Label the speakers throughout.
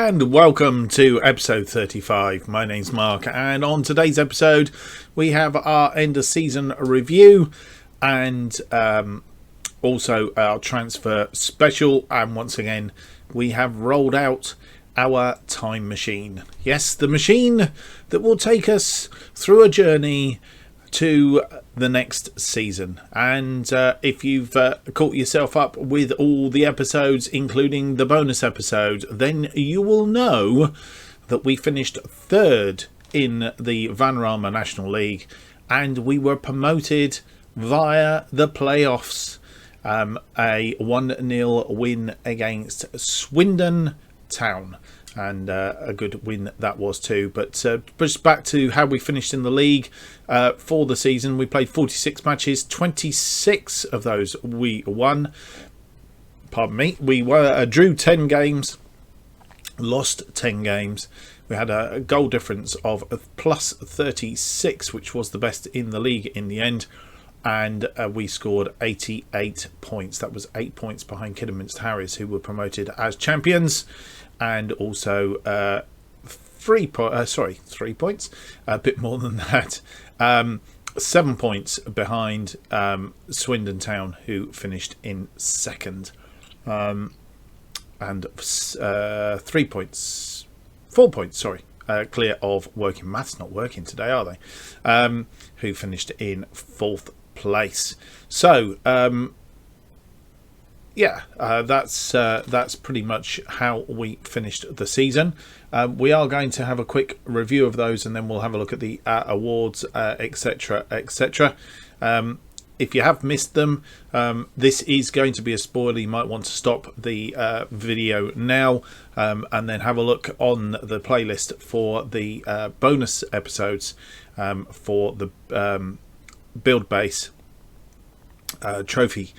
Speaker 1: and welcome to episode 35. My name's Mark, and on today's episode we have our end of season review and also our transfer special, and once again we have rolled out our time machine. Yes, the machine that will take us through a journey to the next season. And if you've caught yourself up with all the episodes, including the bonus episode, then you will know that we finished third in the Vanarama National League, and we were promoted via the playoffs. A 1-0 win against Swindon Town, and a good win that was too. But just back to how we finished in the league for the season. We played 46 matches, 26 of those we won. Pardon me. We drew 10 games, lost 10 games. We had a goal difference of plus 36, which was the best in the league in the end. And we scored 88 points. That was 8 points behind Kidderminster Harriers, who were promoted as champions, and also 3 points, a bit more than that. 7 points behind Swindon Town, who finished in second, and 4 points. Clear of Woking. Maths not working today, are they? Who finished in fourth place. So that's pretty much how we finished the season. We are going to have a quick review of those, and then we'll have a look at the awards, etc. If you have missed them, this is going to be a spoiler. You might want to stop the video now and then have a look on the playlist for the bonus episodes for the Buildbase trophy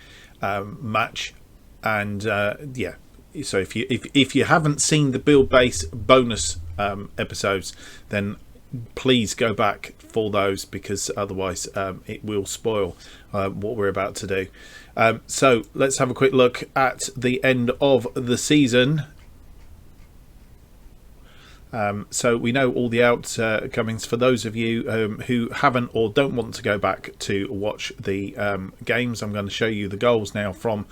Speaker 1: match. And so if you haven't seen the Buildbase bonus episodes, then please go back for those, because otherwise it will spoil what we're about to do. So let's have a quick look at the end of the season. So we know all the outcomings. For those of you who haven't or don't want to go back to watch the games, I'm going to show you the goals now from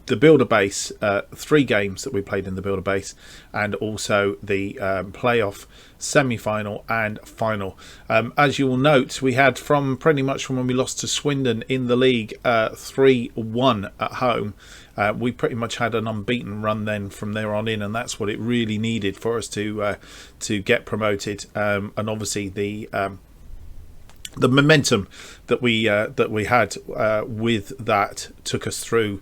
Speaker 1: the Buildbase 3 games that we played in the Buildbase, and also the playoff, semi-final and final. As you will note, we had pretty much from when we lost to Swindon in the league 3-1 at home. We pretty much had an unbeaten run then from there on in, and that's what it really needed for us to get promoted. And obviously the momentum that we had with that took us through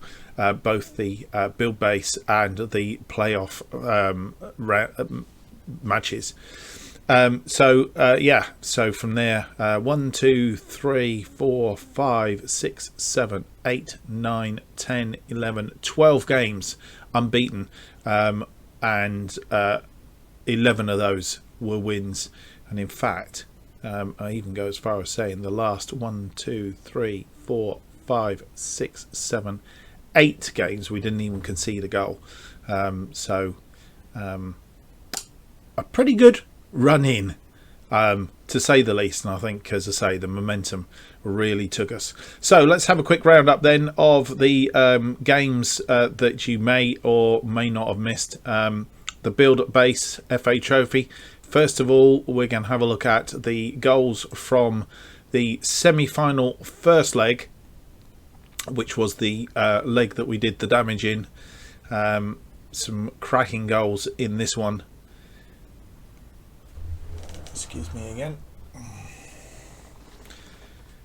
Speaker 1: both the Buildbase and the playoff matches. So from there, 1, 2, 3, 4, 5, 6, 7, 8, 9, 10, 11, 12 games unbeaten, and 11 of those were wins. And in fact, I even go as far as saying the last 1, 2, 3, 4, 5, 6, 7, 8 games we didn't even concede a goal. So a pretty good run in, to say the least. And I think, as I say, the momentum really took us. So let's have a quick roundup then of the games that you may or may not have missed. The Buildbase FA Trophy. First of all, we're going to have a look at the goals from the semi-final first leg, which was the leg that we did the damage in. Some cracking goals in this one. Excuse me again.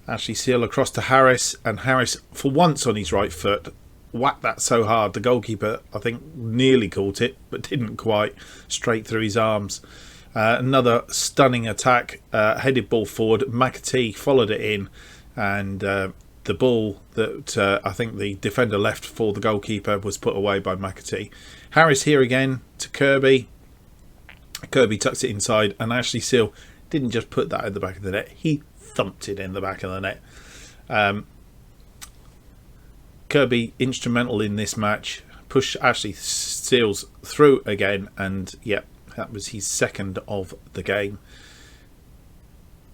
Speaker 1: Ashley Seal across to Harris, and Harris, for once on his right foot, whacked that so hard the goalkeeper, I think, nearly caught it, but didn't quite, straight through his arms. Another stunning attack, headed ball forward. McAtee followed it in, and the ball that I think the defender left for the goalkeeper was put away by McAtee. Harris here again to Kirby. Kirby tucks it inside, and Ashley Seal didn't just put that in the back of the net, he thumped it in the back of the net. Kirby instrumental in this match, pushed Ashley Seals through again, and yep, that was his second of the game.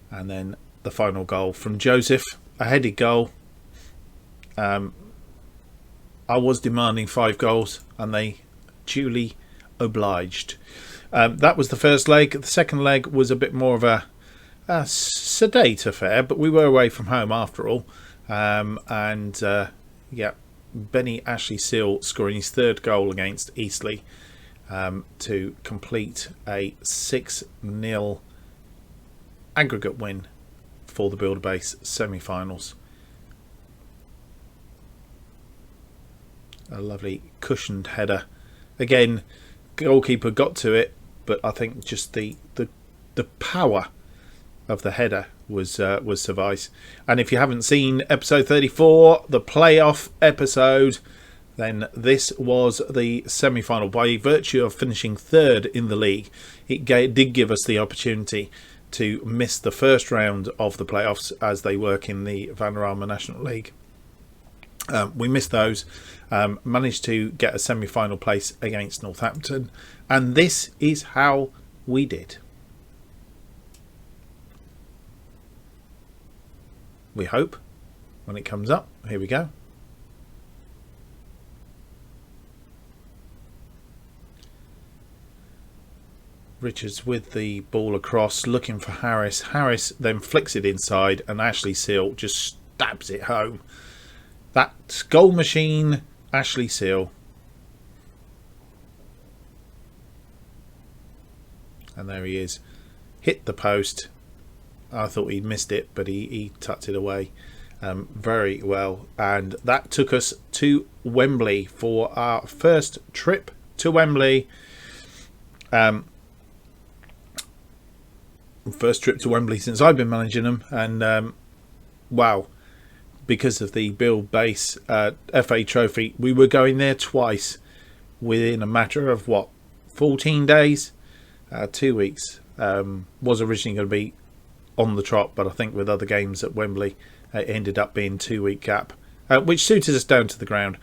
Speaker 1: And then the final goal from Joseph, a headed goal. I was demanding 5 goals, and they duly obliged. That was the first leg. The second leg was a bit more of a sedate affair, but we were away from home after all. Yeah, Benny Ashley Seal scoring his 3rd goal against Eastleigh to complete a 6-0 aggregate win for the Buildbase semi-finals. A lovely cushioned header. Again, goalkeeper got to it, but I think just the power of the header was suffice. And if you haven't seen episode 34, the playoff episode, then this was the semi-final. By virtue of finishing 3rd in the league, it did give us the opportunity to miss the first round of the playoffs as they work in the Vanarama National League. We missed those, managed to get a semi-final place against Northampton, and this is how we did. We hope when it comes up. Here we go. Richards with the ball across, looking for Harris. Harris then flicks it inside, and Ashley Seal just stabs it home. That goal machine, Ashley Seal. And there he is. Hit the post. I thought he'd missed it, but he tucked it away very well. And that took us to Wembley for our first trip to Wembley. First trip to Wembley since I've been managing them. And wow, because of the Buildbase FA Trophy, we were going there twice within a matter of, 14 days? 2 weeks. Was originally going to be on the trot, but I think with other games at Wembley, it ended up being 2-week gap, which suited us down to the ground.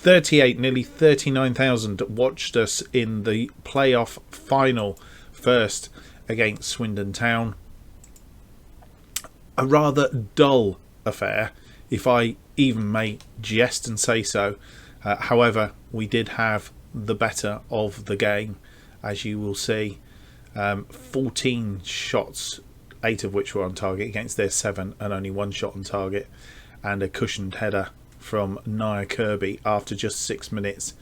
Speaker 1: Nearly 39,000 watched us in the playoff final first against Swindon Town. A rather dull affair, if I even may jest and say so. However, we did have the better of the game, as you will see. 14 shots, 8 of which were on target against their 7, and only 1 shot on target, and a cushioned header from Nia Kirby after just 6 minutes.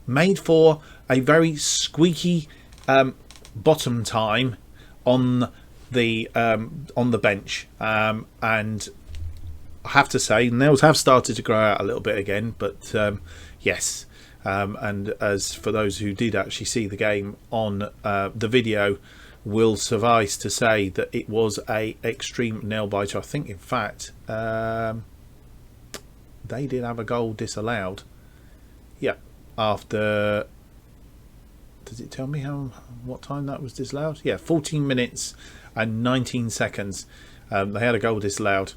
Speaker 1: Made for a very squeaky bottom time on the bench, and I have to say nails have started to grow out a little bit again, but yes. And as for those who did actually see the game on the video, will suffice to say that it was a extreme nail biter. I think, in fact, they did have a goal disallowed. Yeah, after, does it tell me what time that was disallowed? Yeah, 14 minutes and 19 seconds. They had a goal disallowed.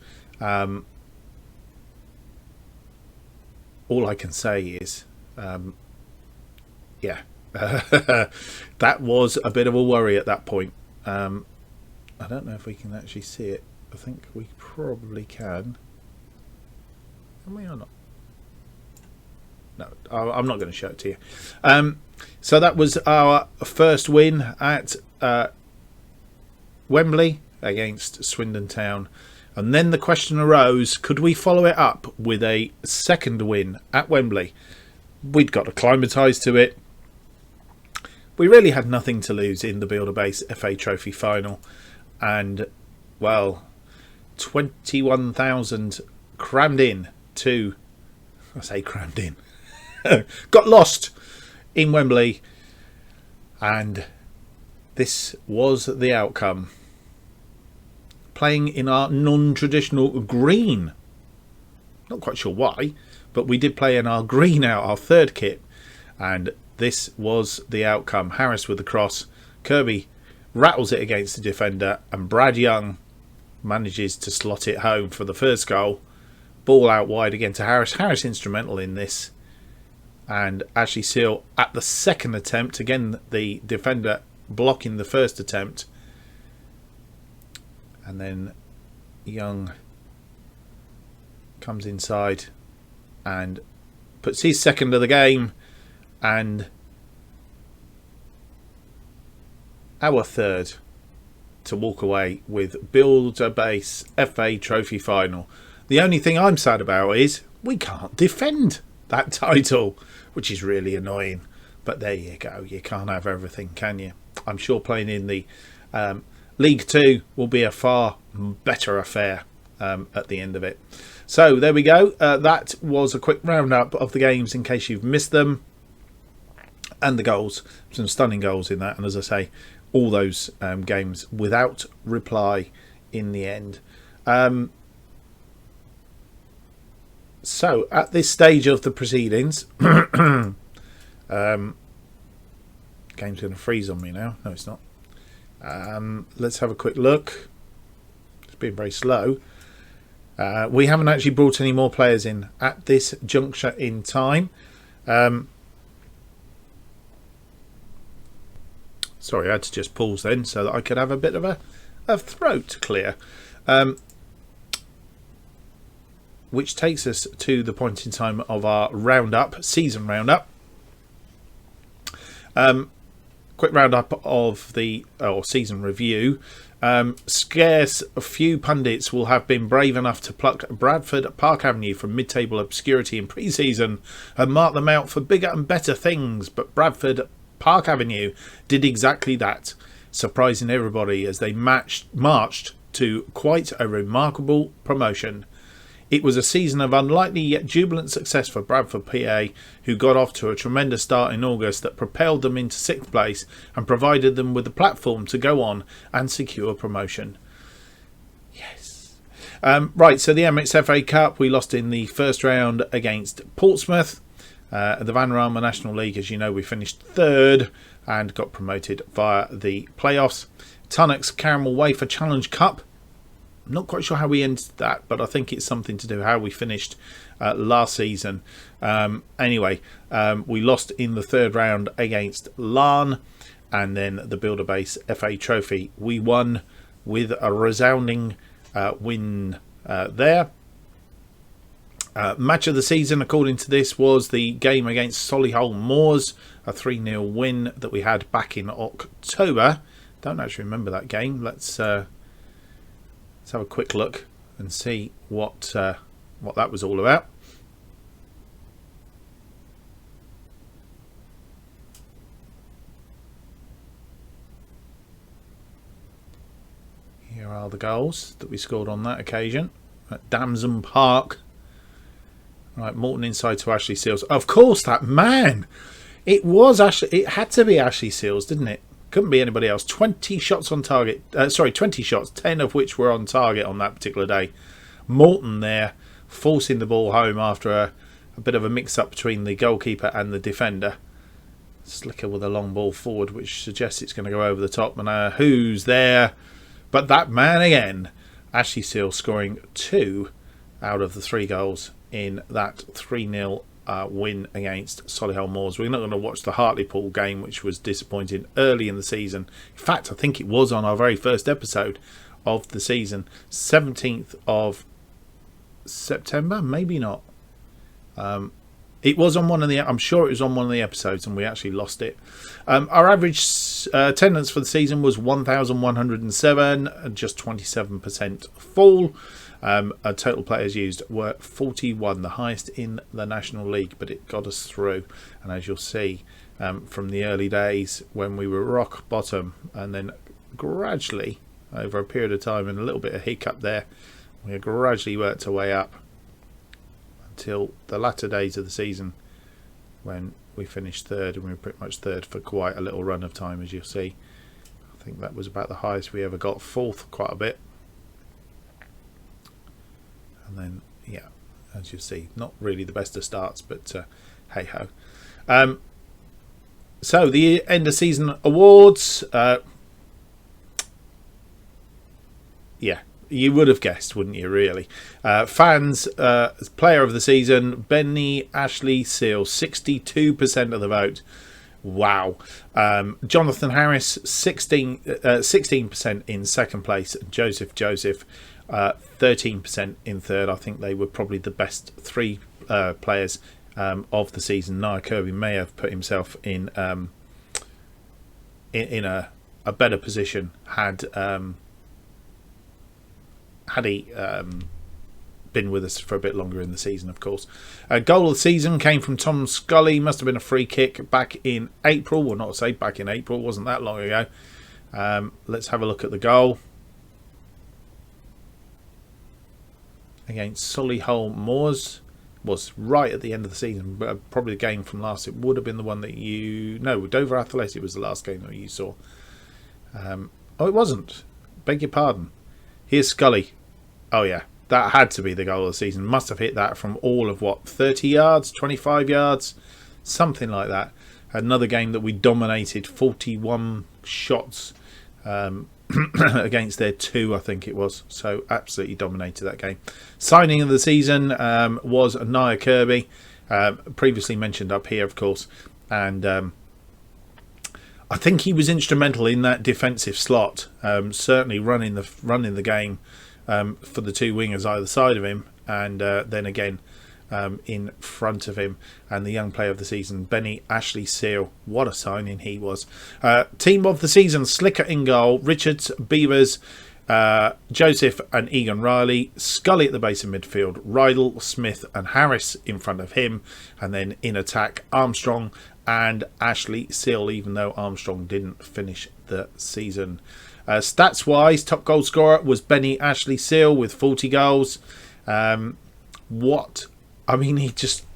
Speaker 1: All I can say is, yeah, that was a bit of a worry at that point. I don't know if we can actually see it. I think we probably can. Can we or not? No, I'm not going to show it to you. So that was our first win at Wembley against Swindon Town. And then the question arose, could we follow it up with a second win at Wembley? We'd got acclimatised to it. We really had nothing to lose in the Buildbase FA Trophy final. And, well, 21,000 crammed in to... I say crammed in. Got lost in Wembley. And this was the outcome. Playing in our non-traditional green. Not quite sure why, but we did play in our green out, our third kit. And this was the outcome. Harris with the cross. Kirby rattles it against the defender. And Brad Young manages to slot it home for the first goal. Ball out wide again to Harris. Harris instrumental in this. and Ashley Seal at the second attempt. Again, the defender blocking the first attempt. And then Young comes inside and puts his second of the game, and our third to walk away with Buildbase FA Trophy Final. The only thing I'm sad about is we can't defend that title, which is really annoying. But there you go. You can't have everything, can you? I'm sure playing in the League 2 will be a far better affair at the end of it. So there we go. That was a quick roundup of the games in case you've missed them. And the goals. Some stunning goals in that. And as I say, all those games without reply in the end. So at this stage of the proceedings, game's going to freeze on me now. No, it's not. Let's have a quick look. It's been very slow. We haven't actually brought any more players in at this juncture in time. Sorry, I had to just pause then so that I could have a bit of a throat clear. Which takes us to the point in time of our roundup, season roundup. Quick roundup of the season review. Scarce a few pundits will have been brave enough to pluck Bradford Park Avenue from mid-table obscurity in pre-season and mark them out for bigger and better things, but Bradford Park Avenue did exactly that, surprising everybody as they marched to quite a remarkable promotion. It was a season of unlikely yet jubilant success for Bradford PA, who got off to a tremendous start in August that propelled them into 6th place and provided them with the platform to go on and secure promotion. Yes. Right, so the Emirates FA Cup, we lost in the first round against Portsmouth. The Vanarama National League, as you know, we finished 3rd and got promoted via the playoffs. Tunnock's Caramel Wafer Challenge Cup. I'm not quite sure how we ended that, but I think it's something to do with how we finished last season. Anyway, we lost in the 3rd round against Larne, and then the Buildbase FA Trophy we won with a resounding win there. Match of the season, according to this, was the game against Solihull Moors, a 3-0 win that we had back in October. Don't actually remember that game. Let's have a quick look and see what that was all about. Here are the goals that we scored on that occasion at Damson Park. Right, Morton inside to Ashley Seals. Of course, that man. It was Ashley. It had to be Ashley Seals, didn't it? Couldn't be anybody else. 20 shots on target. 20 shots, 10 of which were on target on that particular day. Morton there, forcing the ball home after a bit of a mix-up between the goalkeeper and the defender. Slicker with a long ball forward, which suggests it's going to go over the top. And who's there? But that man again. Ashley Seals scoring 2 out of the 3 goals in that 3-0 win against Solihull Moors. We're not going to watch the Hartlepool game, which was disappointing early in the season. In fact, I think it was on our very first episode of the season, 17th of September, maybe not. It was on one of the, I'm sure it was on one of the episodes, and we actually lost it. Our average attendance for the season was 1,107, just 27% fall. Total players used were 41, the highest in the National League, but it got us through. And as you'll see from the early days when we were rock bottom, and then gradually over a period of time and a little bit of hiccup there, we gradually worked our way up until the latter days of the season when we finished 3rd, and we were pretty much 3rd for quite a little run of time, as you'll see. I think that was about the highest we ever got, 4th quite a bit. And then, yeah, as you see, not really the best of starts, but hey-ho. So, the end of season awards. Yeah, you would have guessed, wouldn't you, really? Fans, player of the season, Benny Ashley Seal, 62% of the vote. Wow. Jonathan Harris, 16% in second place. Joseph, 13% in third. I think they were probably the best three players of the season. Nia Kirby may have put himself in a better position had he been with us for a bit longer in the season, of course. Goal of the season came from Tom Scully. Must have been a free kick back in April. Well, not to say back in April. It wasn't that long ago. Let's have a look at the goal. Against Solihull Moors. Was right at the end of the season. Probably the game from last. It would have been the one that Dover Athletic was the last game that you saw. Oh, it wasn't. Beg your pardon. Here's Scully. Oh, yeah. That had to be the goal of the season. Must have hit that from all of, 30 yards, 25 yards? Something like that. Another game that we dominated. 41 shots against their 2, I think it was. So, absolutely dominated that game. Signing of the season was Nia Kirby. Previously mentioned up here, of course. And I think he was instrumental in that defensive slot. Certainly running the game. For the two wingers either side of him, and then again in front of him. And the young player of the season, Benny Ashley Seal. What a signing he was. Team of the season, Slicker in goal, Richards, Beavers, Joseph and Egan Riley, Scully at the base of midfield, Rydell, Smith and Harris in front of him, and then in attack Armstrong and Ashley Seal, even though Armstrong didn't finish the season. Stats wise, top goal scorer was Benny Ashley Seal with 40 goals. He just,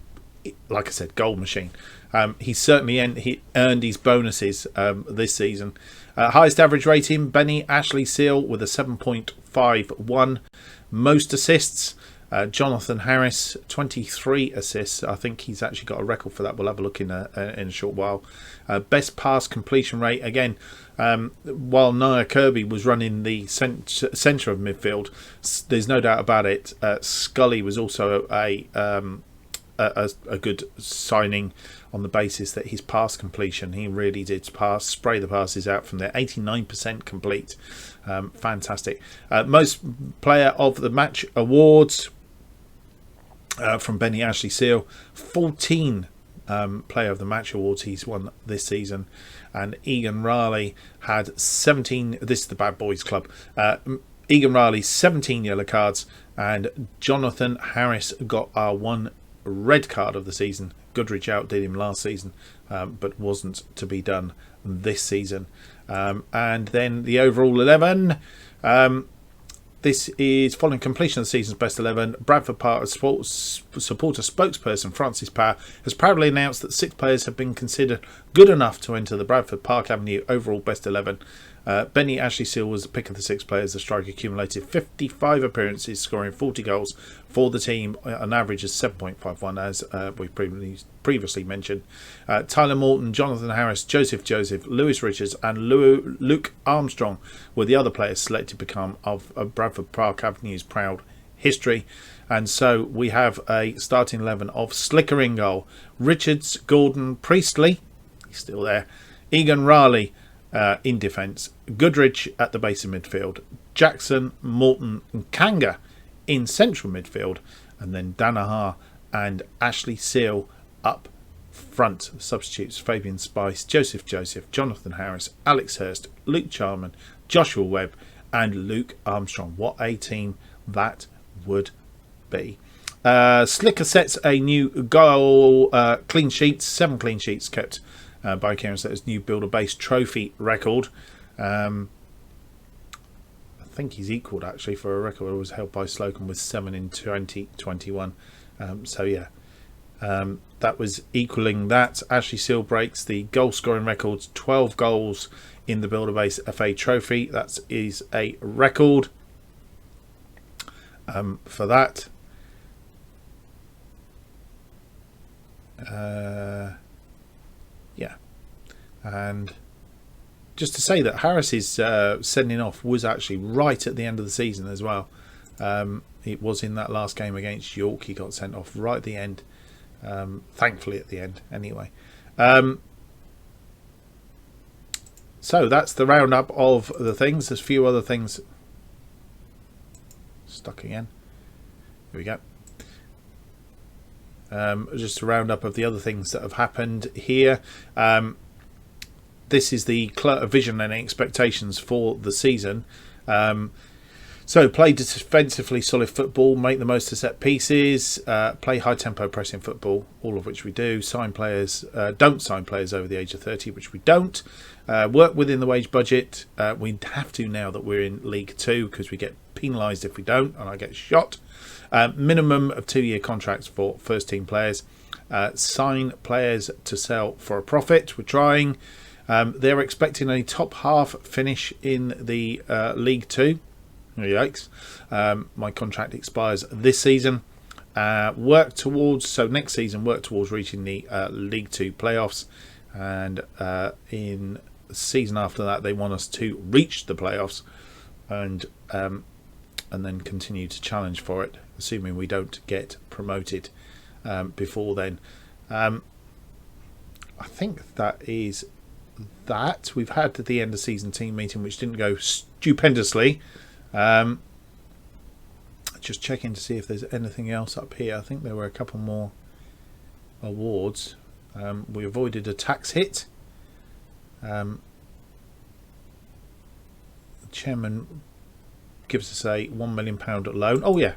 Speaker 1: like I said, goal machine. He certainly earned his bonuses this season. Highest average rating, Benny Ashley Seal with a 7.51. Most assists, Jonathan Harris, 23 assists. I think he's actually got a record for that. We'll have a look in a short while. Best pass completion rate, again, while Nia Kirby was running the centre of midfield, there's no doubt about it. Scully was also a good signing on the basis that his pass completion, he really did spray the passes out from there. 89% complete. Fantastic. Most player of the match awards from Benny Ashley Seal, 14 player of the match awards he's won this season. And Egan Riley had 17. This is the Bad Boys Club. Egan Riley, 17 yellow cards, and Jonathan Harris got our 1 red card of the season. Goodrich outdid him last season, but wasn't to be done this season. And then the overall 11. This is following completion of the season's best 11. Bradford Park supporter spokesperson Francis Power has proudly announced that 6 players have been considered good enough to enter the Bradford Park Avenue overall best 11. Benny Ashley Seal was the pick of the 6 players. The striker accumulated 55 appearances, scoring 40 goals for the team, an average of 7.51, as we previously mentioned. Tyler Morton, Jonathan Harris, Joseph, Lewis Richards and Luke Armstrong were the other players selected to become of Bradford Park Avenue's proud history. And so we have a starting 11 of Slicker in goal, Richards, Gordon, Priestley, he's still there, Egan Riley, in defence, Goodrich at the base of midfield, Jackson, Morton and Kanga in central midfield, and then Danaher and Ashley Seal up front. Substitutes, Fabian Spice, Joseph, Jonathan Harris, Alex Hurst, Luke Charman, Joshua Webb and Luke Armstrong. What a team that would be. Slicker sets a new goal, clean sheets, 7 clean sheets kept by Kieran Sletter's new Buildbase trophy record. I think he's equalled actually for a record that was held by Slocum with 7 in 2021. That was equalling that. Ashley Seal breaks the goal scoring records, 12 goals in the Buildbase FA trophy. That is a record for that. And just to say that Harris's sending off was actually right at the end of the season as well. It was in that last game against York. He got sent off right at the end. Thankfully at the end, anyway. So that's the roundup of the things. There's a few other things. Stuck again. Here we go. Just a roundup of the other things that have happened here. This is the vision and expectations for the season. So play defensively solid football, make the most of set pieces, play high tempo pressing football, all of which we do. Sign players, don't sign players over the age of 30, which we don't. Work within the wage budget. We have to now that we're in League 2 because we get penalised if we don't, and I get shot. Minimum of 2-year contracts for first team players. Sign players to sell for a profit. We're trying. They're expecting a top half finish in the League 2. Yikes. My contract expires this season. Next season, work towards reaching the League 2 playoffs. And in the season after that, they want us to reach the playoffs and then continue to challenge for it, assuming we don't get promoted before then. I think that is that. We've had the end of season team meeting, which didn't go stupendously. Just checking to see if there's anything else up here. I think there were a couple more awards. We avoided a tax hit. The chairman gives us a £1 million loan. Oh yeah.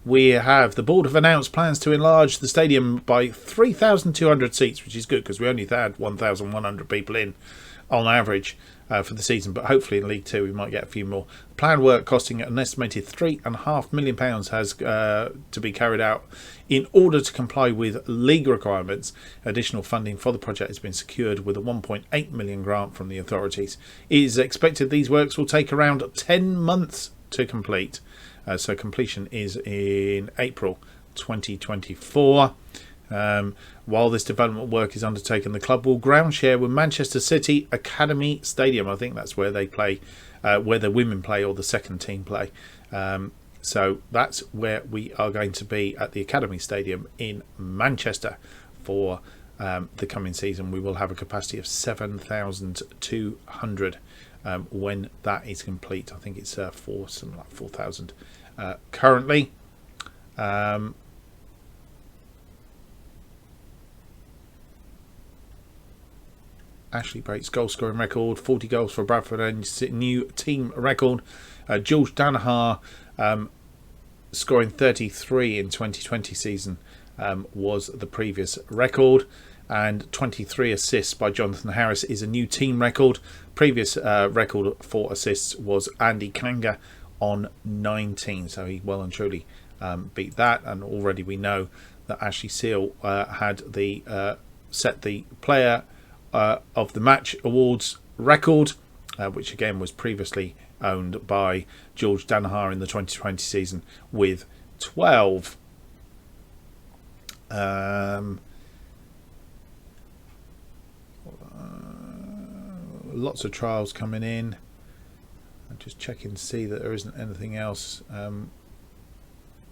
Speaker 1: The board have announced plans to enlarge the stadium by 3,200 seats, which is good because we only had 1,100 people in on average for the season, but hopefully in League 2 we might get a few more. Planned work costing an estimated £3.5 million has to be carried out in order to comply with league requirements. Additional funding for the project has been secured with a £1.8 million grant from the authorities. It is expected these works will take around 10 months to complete. So completion is in April 2024. While this development work is undertaken, the club will ground share with Manchester City Academy Stadium. I think that's where they play, where the women play or the second team play. So that's where we are going to be, at the Academy Stadium in Manchester for the coming season. We will have a capacity of 7,200 when that is complete. I think it's something like 4,000 currently. Ashley breaks goal scoring record, 40 goals for Bradford and new team record. George Danaher scoring 33 in 2020 season was the previous record, and 23 assists by Jonathan Harris is a new team record. Previous record for assists was Andy Kanga on 19, so he well and truly beat that. And already we know that Ashley Seal had set the player of the match awards record, which again was previously owned by George Danaher in the 2020 season with 12. Lots of trials coming in. I'm just checking to see that there isn't anything else. I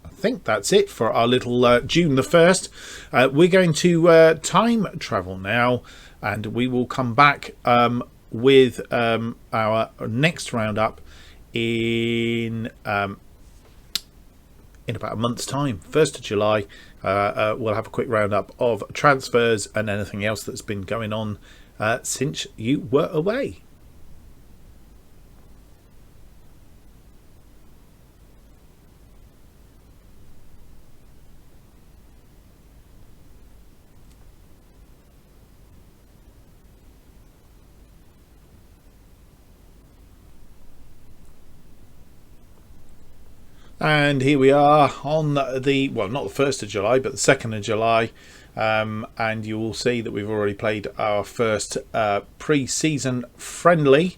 Speaker 1: think that's it for our little June the 1st. We're going to time travel now, and we will come back with our next roundup in about a month's time, 1st of July. We'll have a quick roundup of transfers and anything else that's been going on since you were away. And here we are on not the 1st of July, but the 2nd of July. And you will see that we've already played our first pre-season friendly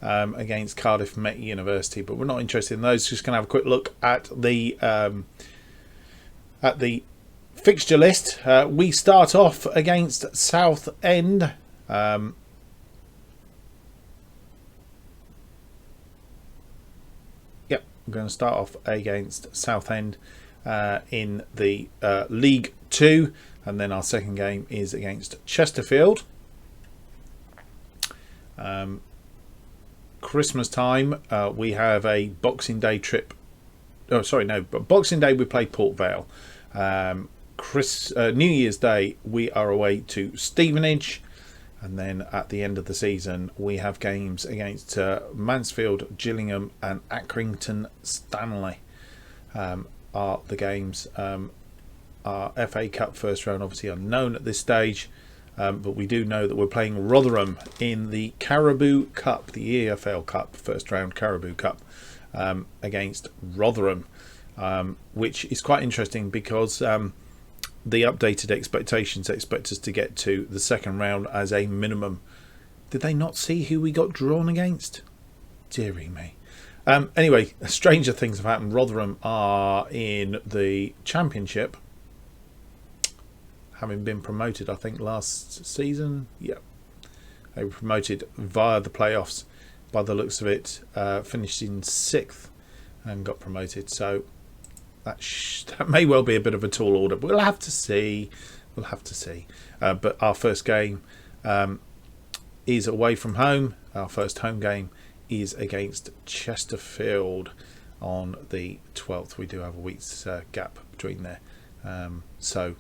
Speaker 1: against Cardiff Met University, but we're not interested in those. Just going to have a quick look at the fixture list. We start off against Southend. We're going to start off against Southend in the League 2, and then our second game is against Chesterfield. Christmas time, we have a Boxing Day trip. Oh, sorry, no. But Boxing Day we play Port Vale. New Year's Day we are away to Stevenage, and then at the end of the season we have games against Mansfield, Gillingham, and Accrington Stanley. Are the games. Our FA Cup first round obviously unknown at this stage. But we do know that we're playing Rotherham in the Caribou Cup, the EFL Cup, first round Caribou Cup, against Rotherham, which is quite interesting because the updated expectations expect us to get to the second round as a minimum. Did they not see who we got drawn against? Deary me. Anyway, stranger things have happened. Rotherham are in the Championship, having been promoted, I think, last season. Yeah, they were promoted via the playoffs. By the looks of it, finished in 6th and got promoted. So that may well be a bit of a tall order, but we'll have to see. We'll have to see. But our first game is away from home. Our first home game is against Chesterfield on the 12th. We do have a week's gap between there. So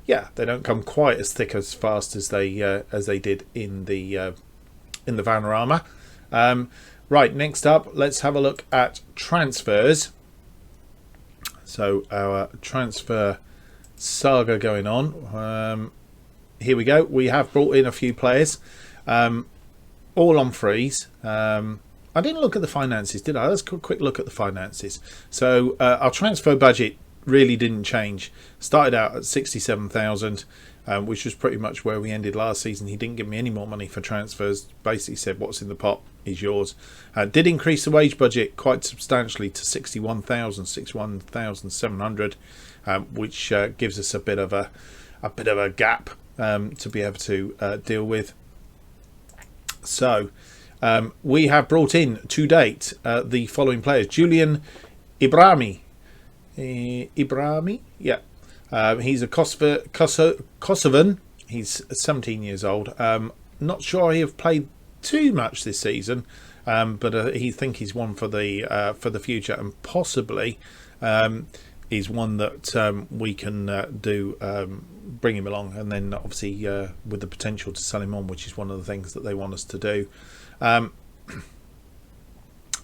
Speaker 1: yeah, they don't come quite as thick as fast as they did in the Vanarama. Right, next up, let's have a look at transfers. So our transfer saga going on. Here we go. We have brought in a few players, all on frees. I didn't look at the finances, did I? Let's have a quick look at the finances. So our transfer budget really didn't change. Started out at 67,000, which was pretty much where we ended last season. He didn't give me any more money for transfers. Basically said, what's in the pot is yours. Did increase the wage budget quite substantially to 61,700, which gives us a bit of a gap to be able to deal with. So we have brought in to date the following players: Julian Ibrahimi. Yeah. He's a Kosovan. He's 17 years old. Not sure he have played too much this season, but he think he's one for the future, and possibly is one that we can bring him along, and then obviously with the potential to sell him on, which is one of the things that they want us to do.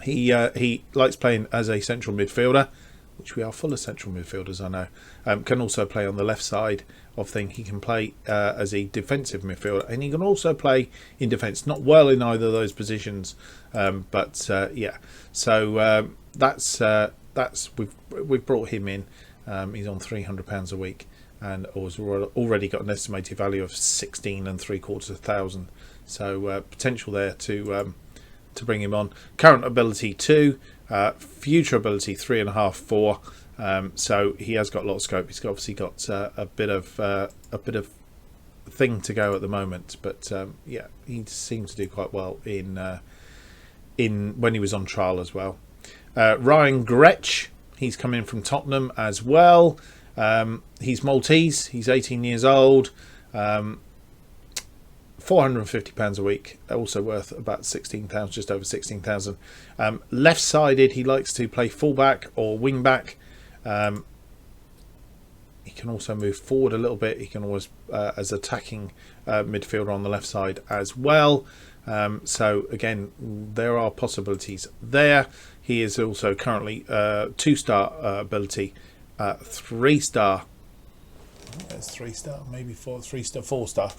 Speaker 1: He likes playing as a central midfielder, which we are full of central midfielders, I know. Can also play on the left side of thing. He can play as a defensive midfielder, and he can also play in defence. Not well in either of those positions, but yeah. So that's we've brought him in. He's on £300 a week, and has already got an estimated value of 16,750. So potential there to bring him on. Current ability 2. Future ability 3.5, 4. So he has got a lot of scope. He's obviously got a bit of thing to go at the moment, but yeah, he seemed to do quite well in when he was on trial as well. Ryan Gretsch, he's come in from Tottenham as well. He's Maltese. He's 18 years old. £450 a week, also worth about 16,000, just over 16,000. Left-sided, he likes to play fullback or wing-back. He can also move forward a little bit. He can always as attacking midfielder on the left side as well. So again, there are possibilities there. He is also currently 2-star ability, 3-star. There's 3-star, maybe 3-star, 4-star.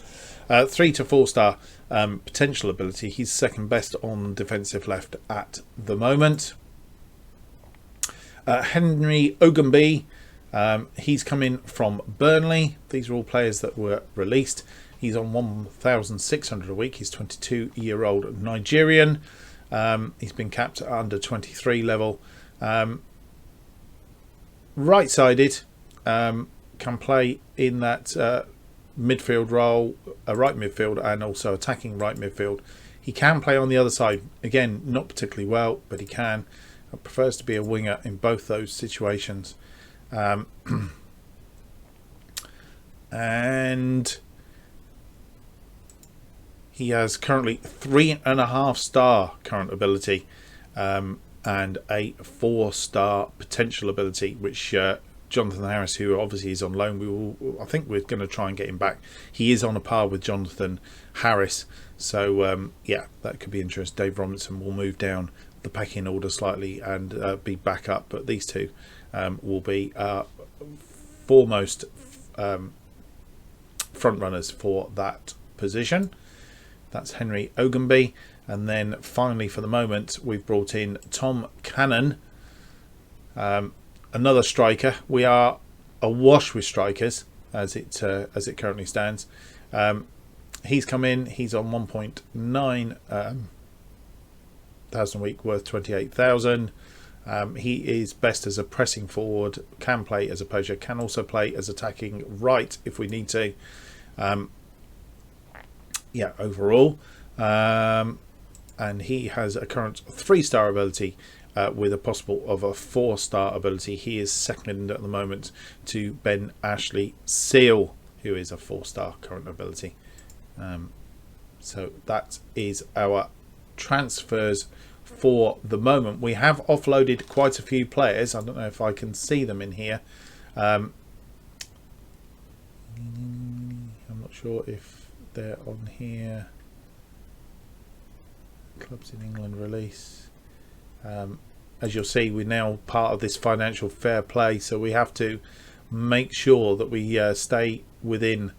Speaker 1: 3 to 4-star potential ability. He's second best on defensive left at the moment. Henry Ogunbi, he's coming from Burnley. These are all players that were released. He's on 1,600 a week. He's 22-year-old Nigerian. He's been capped at under 23 level. Right-sided. Can play in that midfield role, a right midfield, and also attacking right midfield. He can play on the other side. Again, not particularly well, but he can. prefers to be a winger in both those situations. And he has currently 3.5-star current ability, and a 4-star potential ability, which Jonathan Harris, who obviously is on loan, I think we're going to try and get him back. He is on a par with Jonathan Harris, so yeah, that could be interesting. Dave Robinson will move down the pecking order slightly and be back up, but these two will be foremost front runners for that position. That's Henry Ogunbi. And then finally, for the moment, we've brought in Tom Cannon, another striker. We are awash with strikers as it currently stands. He's come in. He's on 1.9 thousand a week, worth 28,000. He is best as a pressing forward, can play as a poacher, can also play as attacking right if we need to. Yeah, overall. And he has a current 3-star ability with a possible of a 4-star ability. He is second at the moment to Ben Ashley Seal, who is a 4-star current ability. So that is our transfers for the moment. We have offloaded quite a few players. I don't know if I can see them in here. I'm not sure if they're on here. Clubs in England release. As you'll see, we're now part of this financial fair play, so we have to make sure that we stay within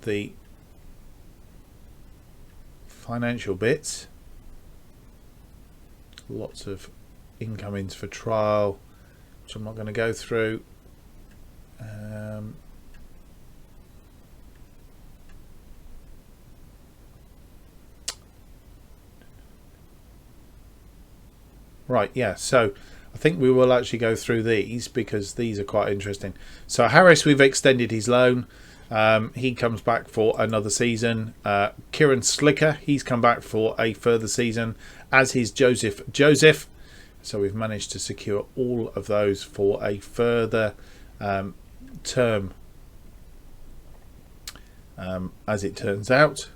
Speaker 1: the financial bits. Lots of incomings for trial, which I'm not going to go through. Right, yeah, so I think we will actually go through these because these are quite interesting. So Harris, we've extended his loan. He comes back for another season. Kieran Slicker, he's come back for a further season, as is Joseph. So we've managed to secure all of those for a further term, as it turns out.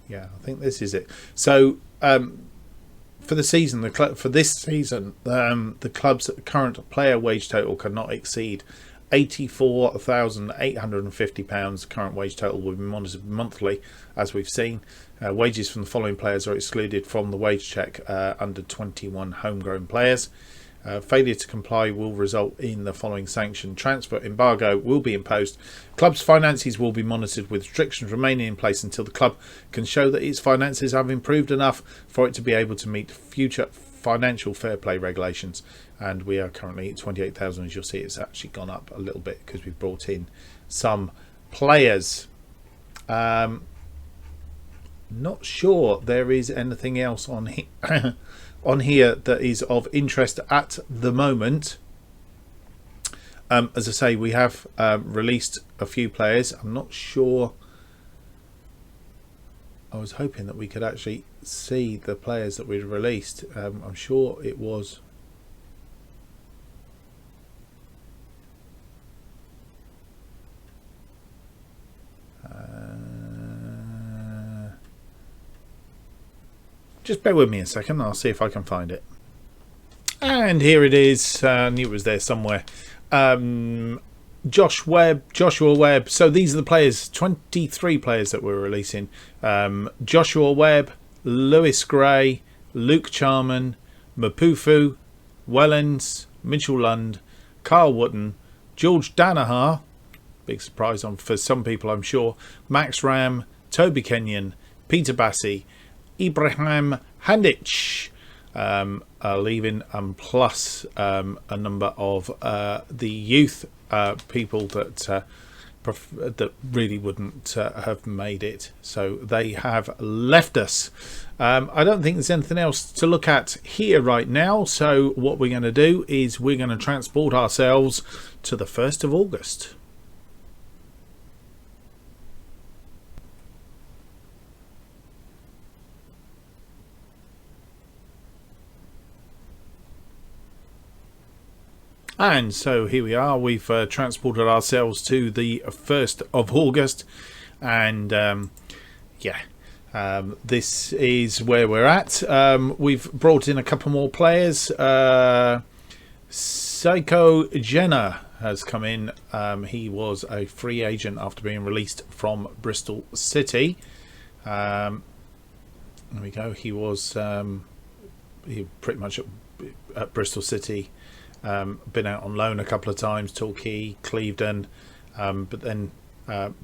Speaker 1: Yeah, I think this is it. So for the season, the club's current player wage total cannot exceed £84,850. Current wage total will be monitored monthly, as we've seen. Wages from the following players are excluded from the wage check: under 21 homegrown players. Failure to comply will result in the following sanction: transfer embargo will be imposed. Club's finances will be monitored, with restrictions remaining in place until the club can show that its finances have improved enough for it to be able to meet future financial fair play regulations. And we are currently at 28,000. As you'll see, it's actually gone up a little bit because we've brought in some players. Not sure there is anything else on here on here that is of interest at the moment. As I say, we have released a few players. I'm not sure. I was hoping that we could actually see the players that we'd released. I'm sure it was just bear with me a second. I'll see if I can find it. And here it is. I knew it was there somewhere. Joshua Webb. So these are the players, 23 players that we're releasing. Joshua Webb, Lewis Gray, Luke Charman, Mapufu, Wellens, Mitchell Lund, Carl Wotton, George Danaher, big surprise for some people I'm sure, Max Ram, Toby Kenyon, Peter Bassi, Ibrahim Handich, leaving, plus a number of the youth people that that really wouldn't have made it. So they have left us. I don't think there's anything else to look at here right now. So what we're going to do is we're going to transport ourselves to the 1st of August. And so here we are. We've transported ourselves to the 1st of August. And this is where we're at. We've brought in a couple more players. Psycho Jenner has come in. He was a free agent after being released from Bristol City. There we go. He was he pretty much at Bristol City. Been out on loan a couple of times, Torquay, Clevedon, but then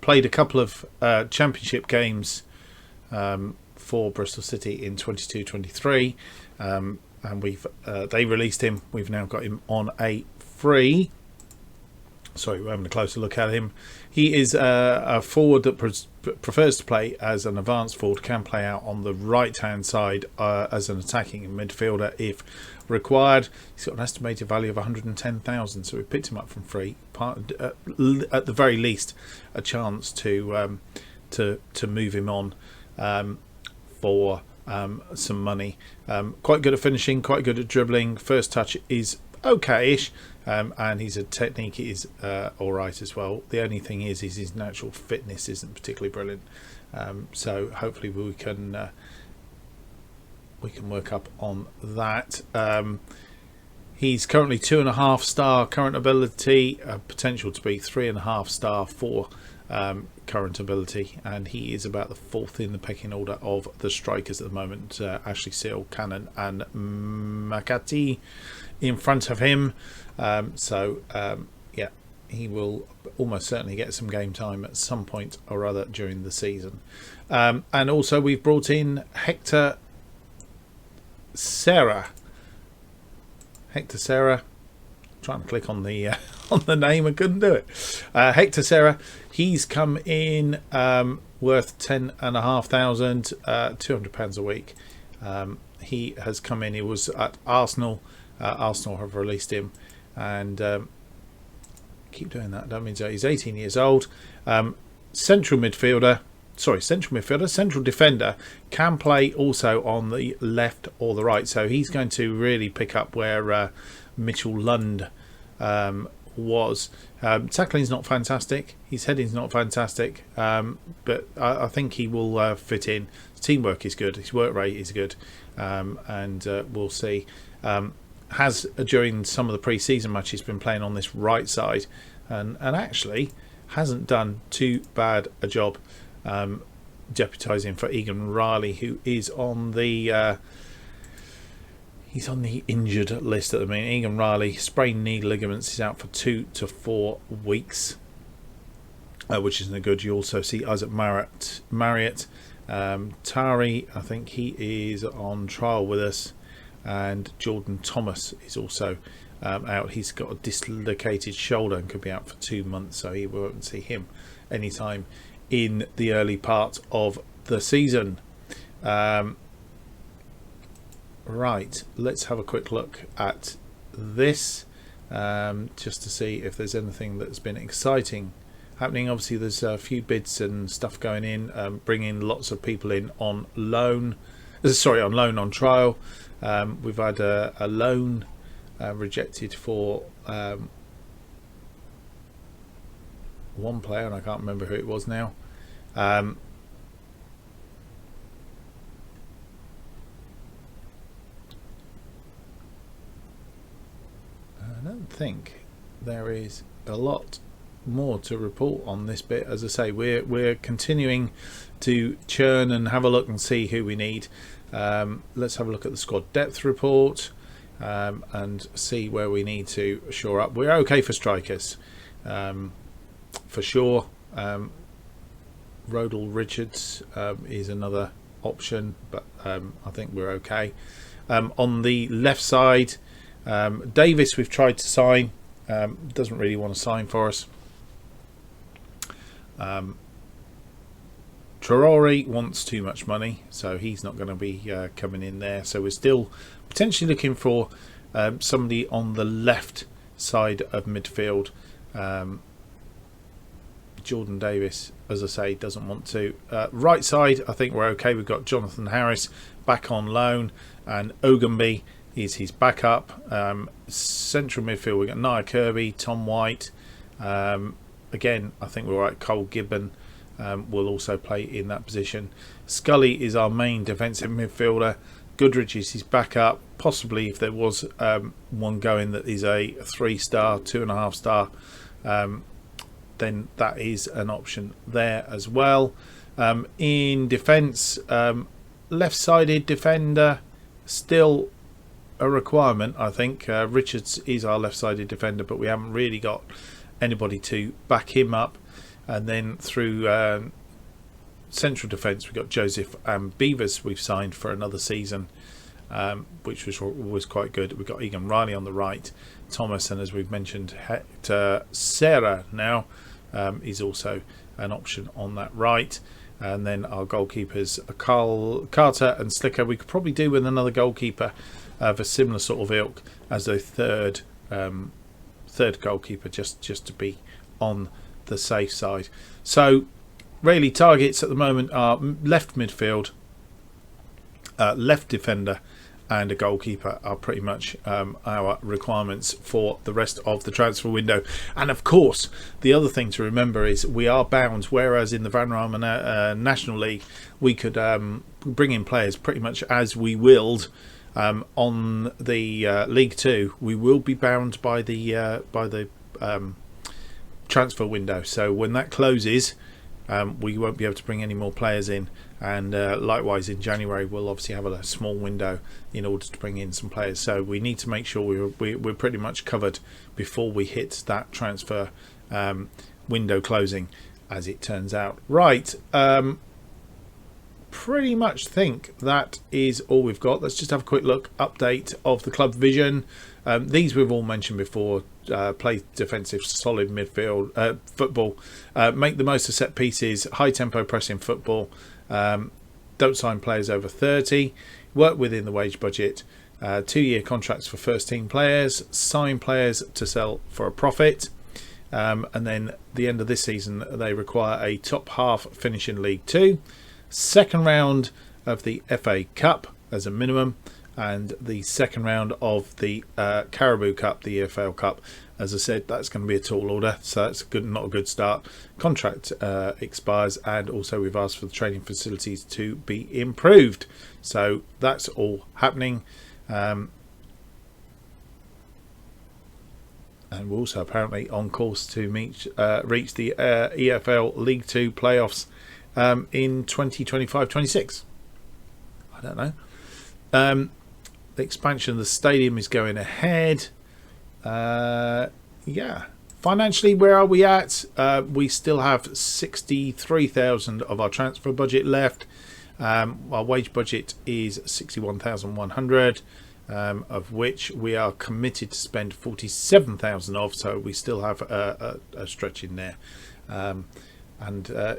Speaker 1: played a couple of championship games for Bristol City in 22-23, and they released him. We've now got him on a free. Sorry, we're having a closer look at him. He is a forward that prefers to play as an advanced forward, can play out on the right-hand side as an attacking midfielder if required. He's got an estimated value of 110,000, so we picked him up from free. At the very least, a chance to move him on for some money. Quite good at finishing, quite good at dribbling. First touch is okay-ish. And his technique is all right as well. The only thing is his natural fitness isn't particularly brilliant. So hopefully we can work up on that. He's currently 2.5 star current ability, potential to be 3.5 star for current ability, and he is about the 4th in the pecking order of the strikers at the moment. Ashley Seal, Cannon, and Makati in front of him. He will almost certainly get some game time at some point or other during the season. And also we've brought in Hector Serra. Trying to click on the on the name and couldn't do it. Hector Serra. He's come in worth 10,500, £200 a week. He has come in. He was at Arsenal. Arsenal have released him, and keep doing that. Don't mean to. He's 18 years old. Central defender, can play also on the left or the right. So he's going to really pick up where Mitchell Lund was. Tackling's not fantastic. His heading's not fantastic, but I think he will fit in. His teamwork is good. His work rate is good, and we'll see. Has during some of the pre-season matches been playing on this right side, and actually hasn't done too bad a job deputising for Egan Riley, who is on the he's on the injured list at the minute. Egan Riley, sprained knee ligaments, is out for 2 to 4 weeks, which isn't good. You also see Isaac Marriott, Tari, I think he is on trial with us. And Jordan Thomas is also out. He's got a dislocated shoulder and could be out for 2 months, so we won't see him anytime in the early part of the season. Right, let's have a quick look at this just to see if there's anything that's been exciting happening. Obviously there's a few bids and stuff going in, bringing lots of people in on loan. On trial. We've had a loan rejected for one player, and I can't remember who it was now. I don't think there is a lot more to report on this bit. As I say, we're continuing to churn and have a look and see who we need. Let's have a look at the squad depth report and see where we need to shore up. We're okay for strikers, for sure. Rodal Richards is another option, but I think we're okay. On the left side, Davis we've tried to sign, doesn't really want to sign for us. Traore wants too much money, so he's not going to be coming in there. So we're still potentially looking for somebody on the left side of midfield. Jordan Davis, as I say, doesn't want to. Right side, I think we're okay. We've got Jonathan Harris back on loan, and Ogunbi is his backup. Central midfield, we've got Nia Kirby, Tom White. Again, I think we're right. Cole Gibbon will also play in that position. Scully is our main defensive midfielder. Goodrich is his backup. Possibly, if there was one going that is a 3-star, 2.5-star, then that is an option there as well. In defence, left-sided defender, still a requirement, I think. Richards is our left-sided defender, but we haven't really got anybody to back him up. And then through central defence, we've got Joseph and Beavers we've signed for another season, which was quite good. We've got Egan Riley on the right, Thomas, and as we've mentioned, Hector Serra now is also an option on that right. And then our goalkeepers are Carter and Slicker. We could probably do with another goalkeeper of a similar sort of ilk as a third goalkeeper, just to be on the safe side. So really targets at the moment are left midfield, left defender, and a goalkeeper are pretty much our requirements for the rest of the transfer window. And of course, the other thing to remember is we are bound, whereas in the Vanarama National League we could bring in players pretty much as we willed. On the League 2, we will be bound by the transfer window. So when that closes, we won't be able to bring any more players in. And likewise in January, we'll obviously have a small window in order to bring in some players. So we need to make sure we're pretty much covered before we hit that transfer window closing, as it turns out. Right. Pretty much think that is all we've got. Let's just have a quick look. Update of the club vision. These we've all mentioned before. Play defensive, solid midfield football. Make the most of set pieces. High tempo pressing football. Don't sign players over 30. Work within the wage budget. 2-year contracts for first team players. Sign players to sell for a profit. And then the end of this season, they require a top half finish in League 2. Second round of the FA Cup as a minimum, and the second round of the Caribou Cup, the EFL Cup. As I said, that's going to be a tall order, so that's not a good start. Contract expires, and also we've asked for the training facilities to be improved. So that's all happening. And we're also apparently on course to reach the EFL League 2 playoffs in 2025-26. I don't know. The expansion of the stadium is going ahead. Yeah. Financially, where are we at? We still have 63,000 of our transfer budget left. Our wage budget is 61,100, of which we are committed to spend 47,000 of. So we still have a stretch in there.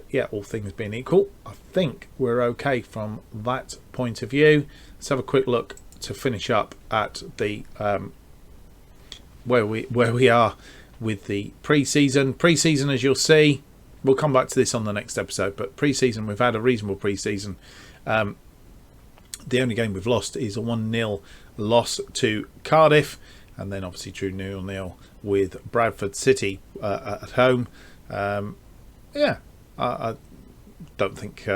Speaker 1: Yeah, all things being equal, I think we're okay from that point of view. Let's have a quick look to finish up at the where we are with the pre-season. Pre-season, as you'll see, we'll come back to this on the next episode, but pre-season, we've had a reasonable pre-season. The only game we've lost is a 1-0 loss to Cardiff, and then obviously drew 0-0 with Bradford City at home. Yeah, I don't think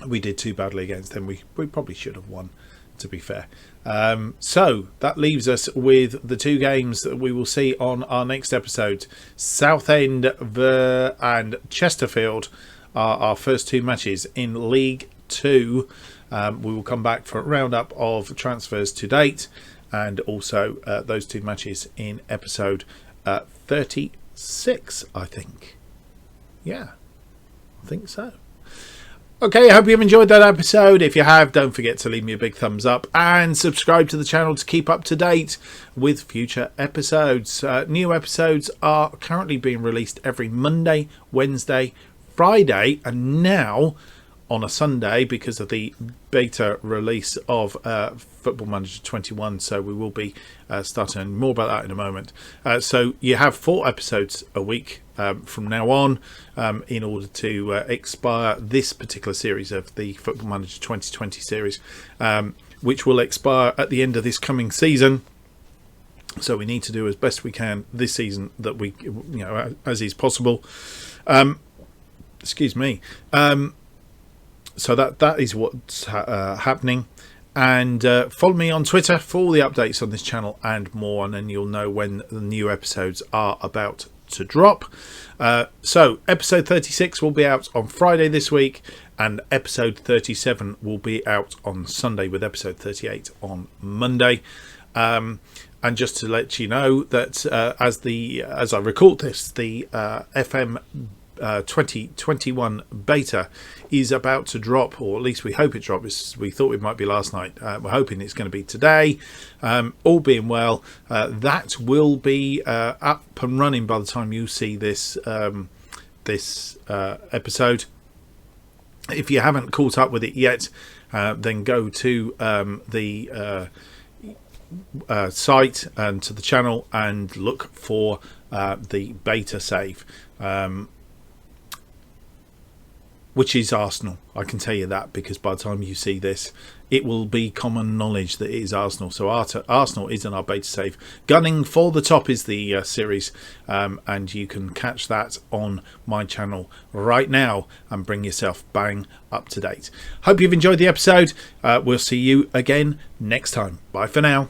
Speaker 1: we did too badly against them. We probably should have won, to be fair. So that leaves us with the 2 games that we will see on our next episode. Southend and Chesterfield are our first 2 matches in League 2. We will come back for a roundup of transfers to date, and also those 2 matches in episode 36, I think. Yeah, I think so. Okay, I hope you've enjoyed that episode. If you have, don't forget to leave me a big thumbs up and subscribe to the channel to keep up to date with future episodes. New episodes are currently being released every Monday, Wednesday, Friday, and now on a Sunday because of the beta release of Football Manager 21. So we will be starting more about that in a moment. So you have 4 episodes a week from now on in order to expire this particular series of the Football Manager 2020 series, which will expire at the end of this coming season. So we need to do as best we can this season that we, as is possible. Excuse me. So that is what's happening, and follow me on Twitter for all the updates on this channel and more, and then you'll know when the new episodes are about to drop. So episode 36 will be out on Friday this week, and episode 37 will be out on Sunday, with episode 38 on Monday. And just to let you know that as I record this, the FM 2021 beta is about to drop, or at least we hope it drops. We thought it might be last night. We're hoping it's going to be today. All being well, that will be up and running by the time you see this episode. If you haven't caught up with it yet, then go to the site and to the channel and look for the beta save, which is Arsenal. I can tell you that, because by the time you see this, it will be common knowledge that it is Arsenal. So Arsenal is in our beta save. Gunning for the Top is the series, and you can catch that on my channel right now and bring yourself bang up to date. Hope you've enjoyed the episode. We'll see you again next time. Bye for now.